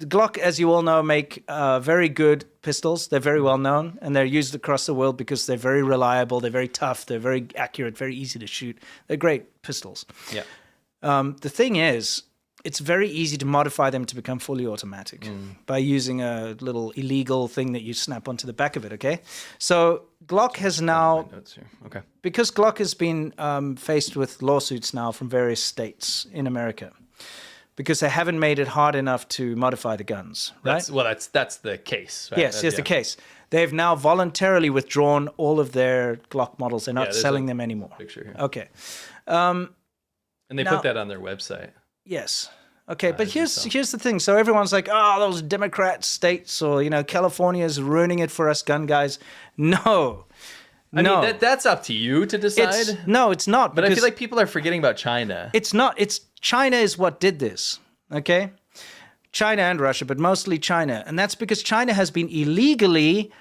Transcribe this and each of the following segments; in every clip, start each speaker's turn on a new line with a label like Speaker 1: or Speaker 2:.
Speaker 1: the Glock, as you all know, make very good pistols. They're very well known, and they're used across the world because they're very reliable, they're very tough, they're very accurate, very easy to shoot. They're great pistols.
Speaker 2: Yeah.
Speaker 1: The thing is, it's very easy to modify them to become fully automatic by using a little illegal thing that you snap onto the back of it, okay? So Glock has now, because Glock has been faced with lawsuits now from various states in America, because they haven't made it hard enough to modify the guns, right?
Speaker 2: That's the case. Right?
Speaker 1: Yes, the case. They've now voluntarily withdrawn all of their Glock models. They're not selling them anymore.
Speaker 2: Picture here.
Speaker 1: Okay.
Speaker 2: And they put that on their website.
Speaker 1: Yes. Okay, but here's the thing. So everyone's like, oh, those Democrat states or, California's ruining it for us gun guys. No.
Speaker 2: I mean, that's up to you to decide.
Speaker 1: No, it's not.
Speaker 2: But I feel like people are forgetting about China.
Speaker 1: It's not. China is what did this, okay? China and Russia, but mostly China. And that's because China has been illegally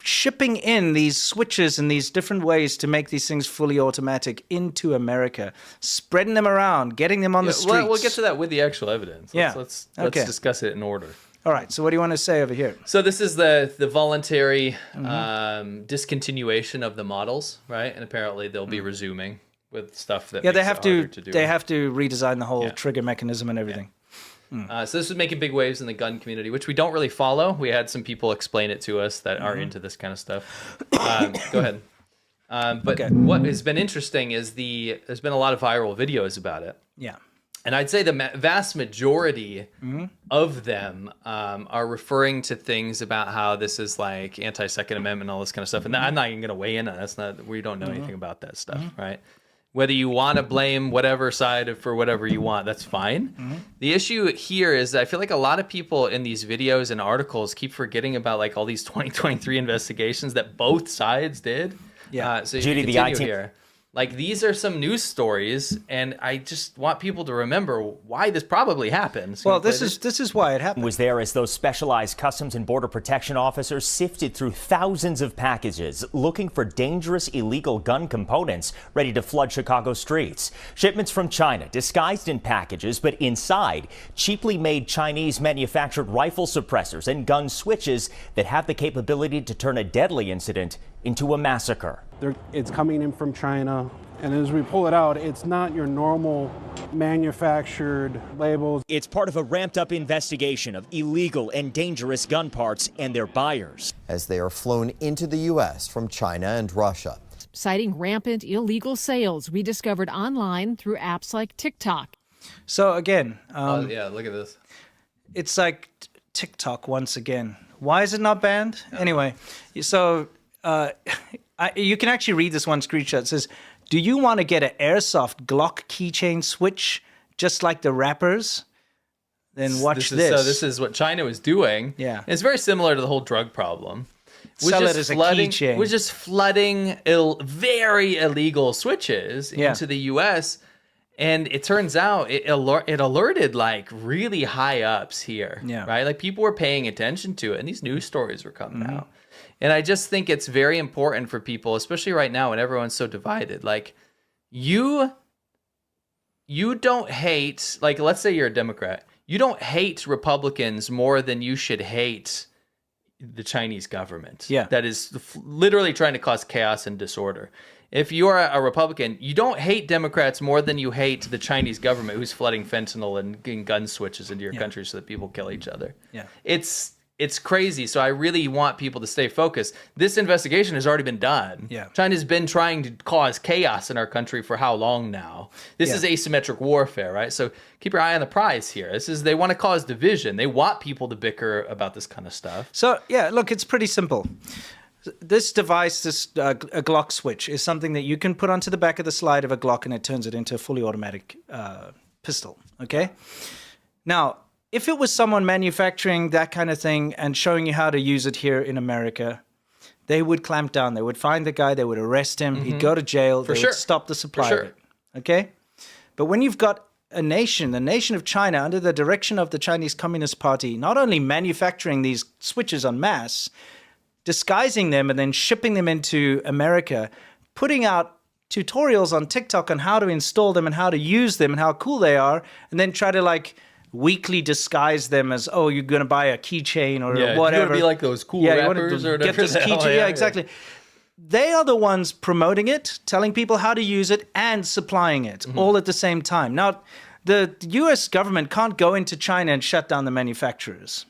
Speaker 1: shipping in these switches and these different ways to make these things fully automatic into America, spreading them around, getting them on the streets.
Speaker 2: We'll get to that with the actual evidence. Let's discuss it in order.
Speaker 1: All right, so what do you want to say over here?
Speaker 2: So this is the voluntary discontinuation of the models, right? And apparently they'll be resuming with stuff that
Speaker 1: they have to do. They have to redesign the whole trigger mechanism and everything.
Speaker 2: So this is making big waves in the gun community, which we don't really follow. We had some people explain it to us that are into this kind of stuff. Go ahead. What has been interesting is there's been a lot of viral videos about it.
Speaker 1: Yeah.
Speaker 2: And I'd say the vast majority of them are referring to things about how this is like anti-Second Amendment and all this kind of stuff. And I'm not even going to weigh in on that. We don't know anything about that stuff, right? Whether you want to blame whatever side for whatever you want, that's fine. The issue here is that I feel like a lot of people in these videos and articles keep forgetting about like all these 2023 investigations that both sides did.
Speaker 1: Yeah.
Speaker 2: So Jüri, the IT here. Like, these are some news stories, and I just want people to remember why this probably happened.
Speaker 1: Well, this is why it happened.
Speaker 3: Was there as those specialized Customs and Border Protection officers sifted through thousands of packages looking for dangerous illegal gun components ready to flood Chicago streets. Shipments from China disguised in packages, but inside cheaply made Chinese manufactured rifle suppressors and gun switches that have the capability to turn a deadly incident into a massacre.
Speaker 4: It's coming in from China, and as we pull it out, it's not your normal manufactured labels.
Speaker 3: It's part of a ramped-up investigation of illegal and dangerous gun parts and their buyers,
Speaker 5: as they are flown into the U.S. from China and Russia.
Speaker 6: Citing rampant illegal sales we discovered online through apps like TikTok.
Speaker 1: So again,
Speaker 2: look at this.
Speaker 1: It's like TikTok once again. Why is it not banned? Anyway, so you can actually read this one screenshot. It says, do you want to get an airsoft Glock keychain switch just like the rappers? Then watch this.
Speaker 2: So this is what China was doing.
Speaker 1: Yeah.
Speaker 2: And it's very similar to the whole drug problem.
Speaker 1: Sell it as a keychain.
Speaker 2: We're just flooding very illegal switches into the U.S., and it turns out it alerted like really high ups here, right? Like people were paying attention to it, and these news stories were coming out. And I just think it's very important for people, especially right now when everyone's so divided. Like, you don't hate, like, let's say you're a Democrat. You don't hate Republicans more than you should hate the Chinese government.
Speaker 1: Yeah.
Speaker 2: That is literally trying to cause chaos and disorder. If you're a Republican, you don't hate Democrats more than you hate the Chinese government who's flooding fentanyl and gun switches into your country so that people kill each other.
Speaker 1: Yeah.
Speaker 2: It's crazy. So I really want people to stay focused. This investigation has already been done.
Speaker 1: Yeah.
Speaker 2: China's been trying to cause chaos in our country for how long now? This is asymmetric warfare, right? So keep your eye on the prize here. They want to cause division. They want people to bicker about this kind of stuff.
Speaker 1: So, yeah, look, it's pretty simple. This device, a Glock switch, is something that you can put onto the back of the slide of a Glock, and it turns it into a fully automatic pistol, okay? Now, if it was someone manufacturing that kind of thing and showing you how to use it here in America, they would clamp down. They would find the guy. They would arrest him. He'd go to jail. They would stop the supply of it. Okay? But when you've got a nation, the nation of China, under the direction of the Chinese Communist Party, not only manufacturing these switches en masse, disguising them and then shipping them into America, putting out tutorials on TikTok on how to install them and how to use them and how cool they are, and then try to like weakly disguise them as, oh, you're going to buy a keychain or
Speaker 2: Yeah,
Speaker 1: whatever.
Speaker 2: you want to be like those cool
Speaker 1: you want
Speaker 2: rappers
Speaker 1: to
Speaker 2: or whatever.
Speaker 1: get this keychain. Yeah, exactly. They are the ones promoting it, telling people how to use it, and supplying it all at the same time. Now, the US government can't go into China and shut down the manufacturers.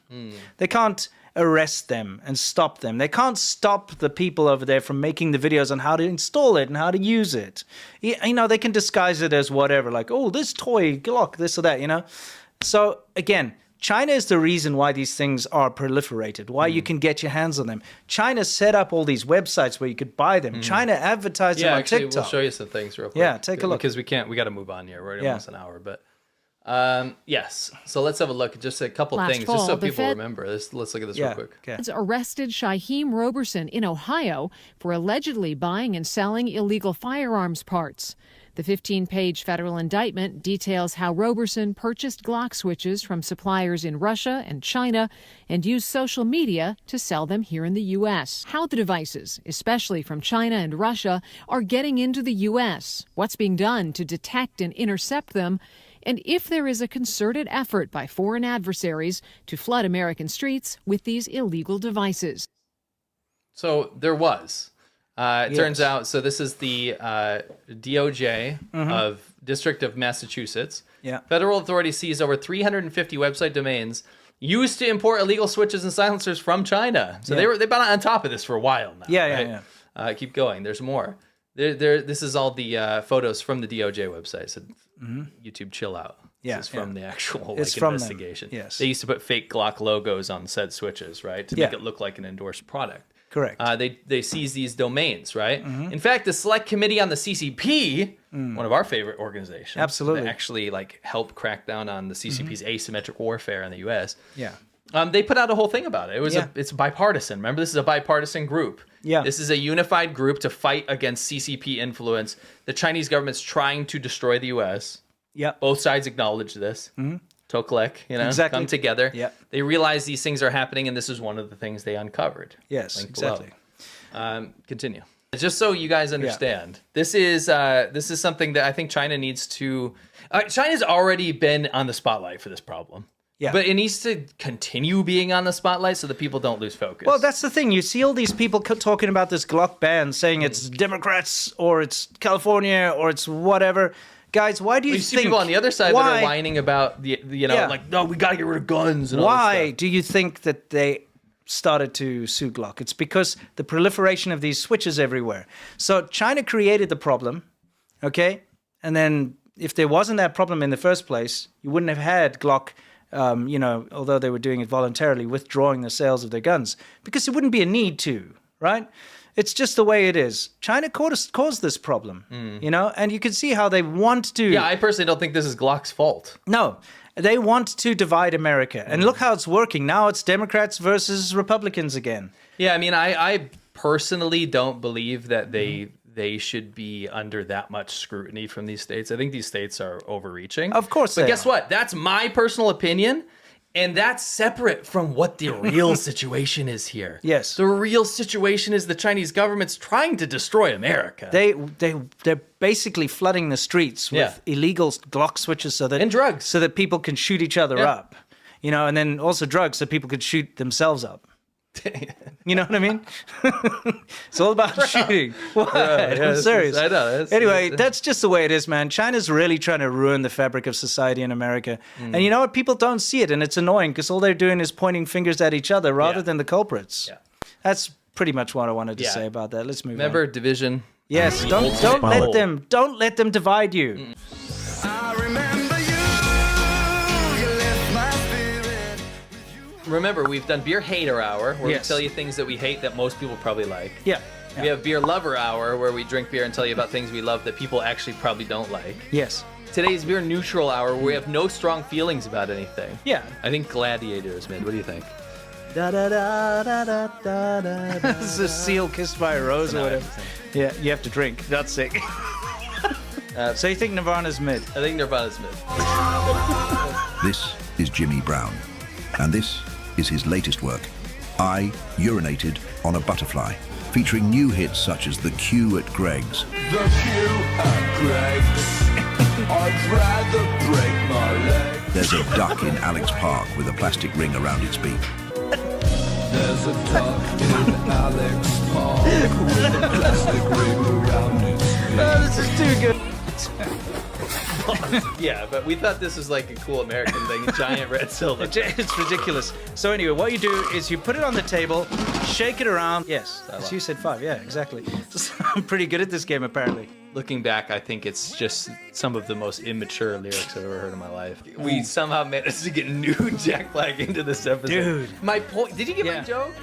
Speaker 1: They can't arrest them and stop them. They can't stop the people over there from making the videos on how to install it and how to use it. You know, they can disguise it as whatever, like, oh, this toy, Glock, this or that, you know? So, again, China is the reason why these things are proliferated, why you can get your hands on them. China set up all these websites where you could buy them. China advertised them on TikTok.
Speaker 2: We'll show you some things real quick.
Speaker 1: Yeah, take a look.
Speaker 2: Because we got to move on here. We're almost an hour, but yes. So let's have a look at just a couple things, just so people remember. Let's look at this real quick.
Speaker 1: Okay.
Speaker 6: Arrested Shaheem Roberson in Ohio for allegedly buying and selling illegal firearms parts. The 15-page federal indictment details how Roberson purchased Glock switches from suppliers in Russia and China and used social media to sell them here in the U.S. How the devices, especially from China and Russia, are getting into the U.S., what's being done to detect and intercept them, and if there is a concerted effort by foreign adversaries to flood American streets with these illegal devices.
Speaker 2: So there was. It turns out, so this is the DOJ of District of Massachusetts.
Speaker 1: Yeah.
Speaker 2: Federal authorities seized over 350 website domains used to import illegal switches and silencers from China. So they've been on top of this for a while now.
Speaker 1: Yeah.
Speaker 2: Keep going. There's more. This is all the photos from the DOJ website. So YouTube, chill out.
Speaker 1: Yeah,
Speaker 2: this is from the actual
Speaker 1: It's from them.
Speaker 2: investigation.
Speaker 1: Yes.
Speaker 2: They used to put fake Glock logos on said switches, right, to make it look like an endorsed product.
Speaker 1: Correct.
Speaker 2: They seize these domains, right? In fact, the Select Committee on the CCP, one of our favorite organizations,
Speaker 1: Absolutely.
Speaker 2: that actually help crack down on the CCP's asymmetric warfare in the U.S.
Speaker 1: Yeah.
Speaker 2: They put out a whole thing about it. It's bipartisan. Remember, this is a bipartisan group.
Speaker 1: Yeah.
Speaker 2: This is a unified group to fight against CCP influence. The Chinese government's trying to destroy the U.S.
Speaker 1: Yeah.
Speaker 2: Both sides acknowledge this. Toklek,
Speaker 1: Exactly.
Speaker 2: come together.
Speaker 1: Yeah.
Speaker 2: They realize these things are happening, and this is one of the things they uncovered.
Speaker 1: Yes,
Speaker 2: Link
Speaker 1: exactly.
Speaker 2: below. Continue. Just so you guys understand, this is something that I think China needs to. China's already been on the spotlight for this problem.
Speaker 1: Yeah.
Speaker 2: But it needs to continue being on the spotlight so that people don't lose focus.
Speaker 1: Well, that's the thing. You see all these people talking about this Glock ban, saying it's Democrats or it's California or it's whatever. Guys, why do you
Speaker 2: see
Speaker 1: think
Speaker 2: people on the other side that are whining about no, we got to get rid of guns and all
Speaker 1: why
Speaker 2: that stuff.
Speaker 1: do you think that they started to sue Glock? It's because the proliferation of these switches everywhere. So China created the problem, okay? And then if there wasn't that problem in the first place, you wouldn't have had Glock, although they were doing it voluntarily, withdrawing the sales of their guns, because there wouldn't be a need to, right? It's just the way it is. China caused this problem, and you can see how they want to.
Speaker 2: Yeah, I personally don't think this is Glock's fault.
Speaker 1: No, they want to divide America. And look how it's working. Now it's Democrats versus Republicans again.
Speaker 2: Yeah, I mean, I personally don't believe that they should be under that much scrutiny from these states. I think these states are overreaching.
Speaker 1: Of course
Speaker 2: But
Speaker 1: they
Speaker 2: guess
Speaker 1: are.
Speaker 2: what? That's my personal opinion. And that's separate from what the real situation is here.
Speaker 1: Yes.
Speaker 2: The real situation is the Chinese government's trying to destroy America.
Speaker 1: They're basically flooding the streets with illegal Glock switches and
Speaker 2: drugs.
Speaker 1: so that people can shoot each other up. And then also drugs so people could shoot themselves up. You know what I mean? It's all about shooting. What? I'm serious.
Speaker 2: I know.
Speaker 1: Anyway, that's just the way it is, man. China's really trying to ruin the fabric of society in America. And you know what? People don't see it, and it's annoying because all they're doing is pointing fingers at each other rather than the culprits. Yeah. That's pretty much what I wanted to say about that. Let's move on.
Speaker 2: Remember division?
Speaker 1: Yes, don't let them divide you.
Speaker 7: I remember you left my spirit.
Speaker 2: Remember, we've done Beer Hater Hour, where we tell you things that we hate that most people probably like.
Speaker 1: Yeah.
Speaker 2: We have Beer Lover Hour, where we drink beer and tell you about things we love that people actually probably don't like.
Speaker 1: Yes.
Speaker 2: Today's Beer Neutral Hour, where we have no strong feelings about anything.
Speaker 1: Yeah.
Speaker 2: I think Gladiator is mid. What do you think?
Speaker 1: This is a seal kissed by a rose or whatever. Yeah, you have to drink. That's sick. So you think Nirvana's mid?
Speaker 2: I think Nirvana's mid.
Speaker 8: This is Jimmy Brown, and this is his latest work, I Urinated on a Butterfly, featuring new hits such as The Queue at Greg's.
Speaker 7: The queue at Greg's. I'd rather break my leg.
Speaker 8: There's a duck in Alex Park with a plastic ring around its beak.
Speaker 7: There's a duck in Alex Park with a plastic ring around its beak.
Speaker 1: Oh, this is too good.
Speaker 2: Yeah, but we thought this was like a cool American thing, giant red silver.
Speaker 1: It's ridiculous. So anyway, what you do is you put it on the table, shake it around. Yes, as you said 5. Yeah, exactly. I'm pretty good at this game, apparently.
Speaker 2: Looking back, I think it's just some of the most immature lyrics I've ever heard in my life. We somehow managed to get new Jack Black into this episode.
Speaker 1: Dude.
Speaker 2: My point. Did you get my joke?